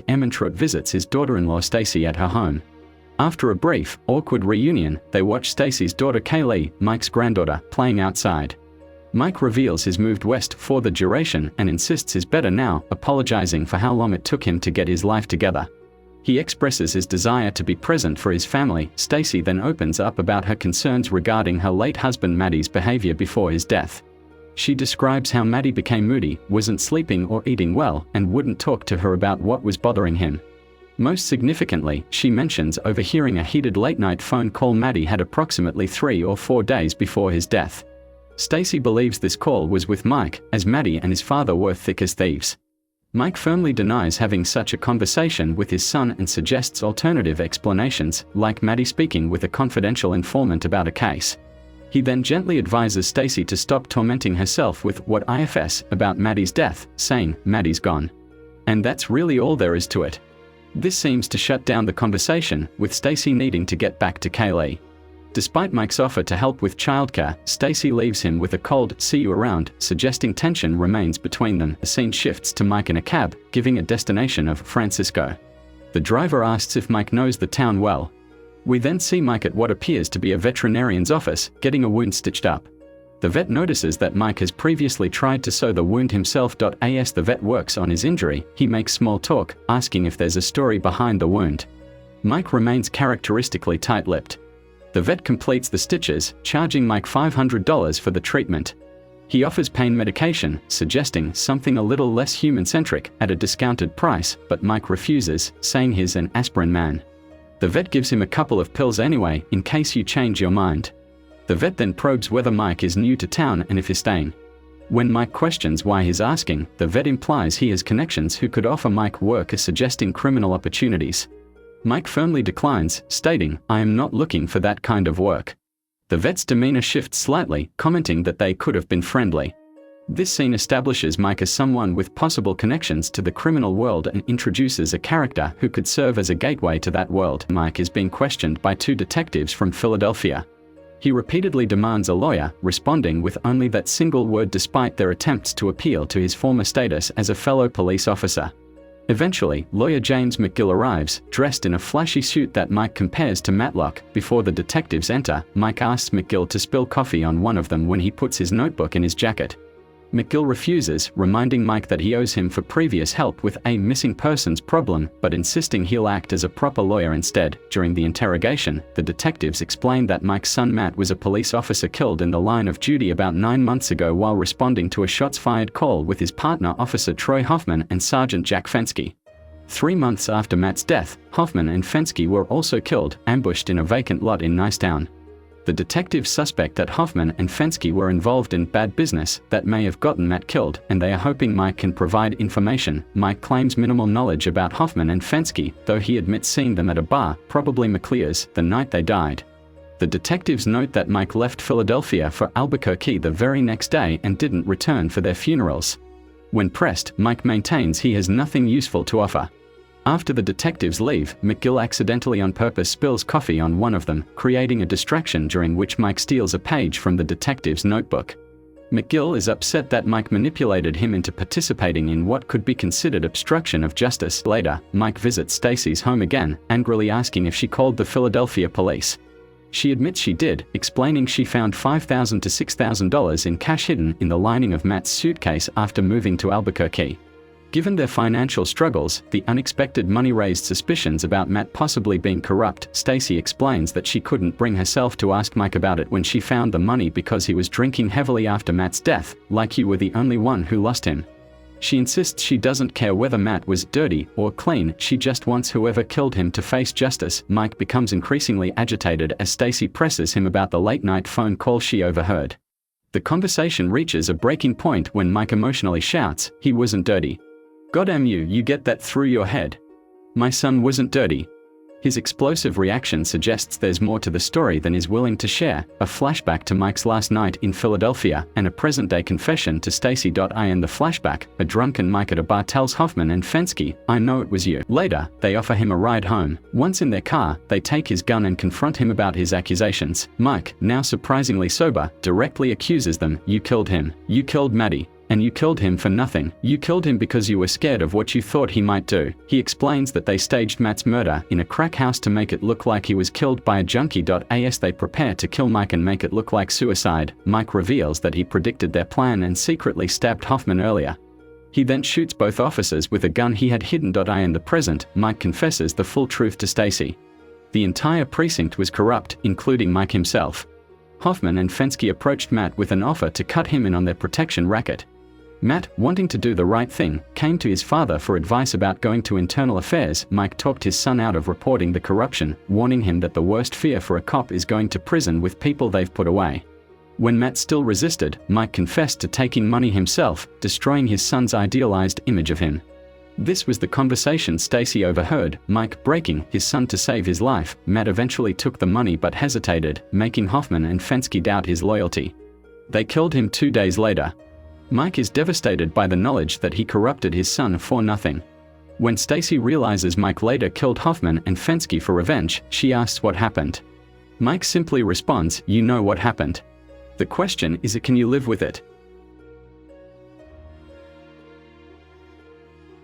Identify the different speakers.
Speaker 1: Ementrout visits his daughter-in-law Stacy at her home. After a brief, awkward reunion, they watch Stacy's daughter Kaylee, Mike's granddaughter, playing outside. Mike reveals he's moved west for the duration and insists he's better now, apologizing for how long it took him to get his life together. He expresses his desire to be present for his family. Stacy then opens up about her concerns regarding her late husband Maddie's behavior before his death. She describes how Maddie became moody, wasn't sleeping or eating well, and wouldn't talk to her about what was bothering him. Most significantly, she mentions overhearing a heated late-night phone call Maddie had approximately 3 or 4 days before his death. Stacy believes this call was with Mike, as Maddie and his father were thick as thieves. Mike firmly denies having such a conversation with his son and suggests alternative explanations, like Maddie speaking with a confidential informant about a case. He then gently advises Stacy to stop tormenting herself with "what ifs" about Maddie's death, saying, "Maddie's gone. And that's really all there is to it." This seems to shut down the conversation, with Stacy needing to get back to Kaylee. Despite Mike's offer to help with childcare, Stacy leaves him with a cold "see you around," suggesting tension remains between them. The scene shifts to Mike in a cab, giving a destination of Francisco. The driver asks if Mike knows the town well. We then see Mike at what appears to be a veterinarian's office, getting a wound stitched up. The vet notices that Mike has previously tried to sew the wound himself. As the vet works on his injury, he makes small talk, asking if there's a story behind the wound. Mike remains characteristically tight-lipped. The vet completes the stitches, charging Mike $500 for the treatment. He offers pain medication, suggesting something a little less human-centric, at a discounted price, but Mike refuses, saying he's an aspirin man. The vet gives him a couple of pills anyway, in case you change your mind. The vet then probes whether Mike is new to town and if he's staying. When Mike questions why he's asking, the vet implies he has connections who could offer Mike work, suggesting criminal opportunities. Mike firmly declines, stating, "I am not looking for that kind of work." The vet's demeanor shifts slightly, commenting that they could have been friendly. This scene establishes Mike as someone with possible connections to the criminal world and introduces a character who could serve as a gateway to that world. Mike is being questioned by 2 detectives from Philadelphia. He repeatedly demands a lawyer, responding with only that single word despite their attempts to appeal to his former status as a fellow police officer. Eventually, lawyer James McGill arrives, dressed in a flashy suit that Mike compares to Matlock. Before the detectives enter, Mike asks McGill to spill coffee on one of them when he puts his notebook in his jacket. McGill refuses, reminding Mike that he owes him for previous help with a missing persons problem, but insisting he'll act as a proper lawyer instead. During the interrogation, the detectives explain that Mike's son Matt was a police officer killed in the line of duty about 9 months ago while responding to a shots-fired call with his partner Officer Troy Hoffman and Sergeant Jack Fensky. 3 months after Matt's death, Hoffman and Fensky were also killed, ambushed in a vacant lot in Nicetown. The detectives suspect that Hoffman and Fensky were involved in bad business that may have gotten Matt killed, and they are hoping Mike can provide information. Mike claims minimal knowledge about Hoffman and Fensky, though he admits seeing them at a bar, probably McClear's, the night they died. The detectives note that Mike left Philadelphia for Albuquerque the very next day and didn't return for their funerals. When pressed, Mike maintains he has nothing useful to offer. After the detectives leave, McGill accidentally on purpose spills coffee on one of them, creating a distraction during which Mike steals a page from the detective's notebook. McGill is upset that Mike manipulated him into participating in what could be considered obstruction of justice. Later, Mike visits Stacy's home again, angrily asking if she called the Philadelphia police. She admits she did, explaining she found $5,000 to $6,000 in cash hidden in the lining of Matt's suitcase after moving to Albuquerque. Given their financial struggles, the unexpected money raised suspicions about Matt possibly being corrupt. Stacy explains that she couldn't bring herself to ask Mike about it when she found the money because he was drinking heavily after Matt's death, like you were the only one who lost him. She insists she doesn't care whether Matt was dirty or clean, she just wants whoever killed him to face justice. Mike becomes increasingly agitated as Stacy presses him about the late-night phone call she overheard. The conversation reaches a breaking point when Mike emotionally shouts, "He wasn't dirty. Goddamn you get that through your head. My son wasn't dirty." His explosive reaction suggests there's more to the story than he's willing to share, a flashback to Mike's last night in Philadelphia, and a present-day confession to Stacy. In the flashback, a drunken Mike at a bar tells Hoffman and Fensky, "I know it was you." Later, they offer him a ride home. Once in their car, they take his gun and confront him about his accusations. Mike, now surprisingly sober, directly accuses them, "You killed him. You killed Maddie." And you killed him for nothing. You killed him because you were scared of what you thought he might do. He explains that they staged Matt's murder in a crack house to make it look like he was killed by a junkie. As they prepare to kill Mike and make it look like suicide, Mike reveals that he predicted their plan and secretly stabbed Hoffman earlier. He then shoots both officers with a gun he had hidden. In the present, Mike confesses the full truth to Stacy. The entire precinct was corrupt, including Mike himself. Hoffman and Fensky approached Matt with an offer to cut him in on their protection racket. Matt, wanting to do the right thing, came to his father for advice about going to internal affairs. Mike talked his son out of reporting the corruption, warning him that the worst fear for a cop is going to prison with people they've put away. When Matt still resisted, Mike confessed to taking money himself, destroying his son's idealized image of him. This was the conversation Stacy overheard, Mike breaking his son to save his life. Matt eventually took the money but hesitated, making Hoffman and Fensky doubt his loyalty. They killed him 2 days later. Mike is devastated by the knowledge that he corrupted his son for nothing. When Stacy realizes Mike later killed Hoffman and Fensky for revenge, she asks what happened. Mike simply responds, "You know what happened. The question is, can you live with it?"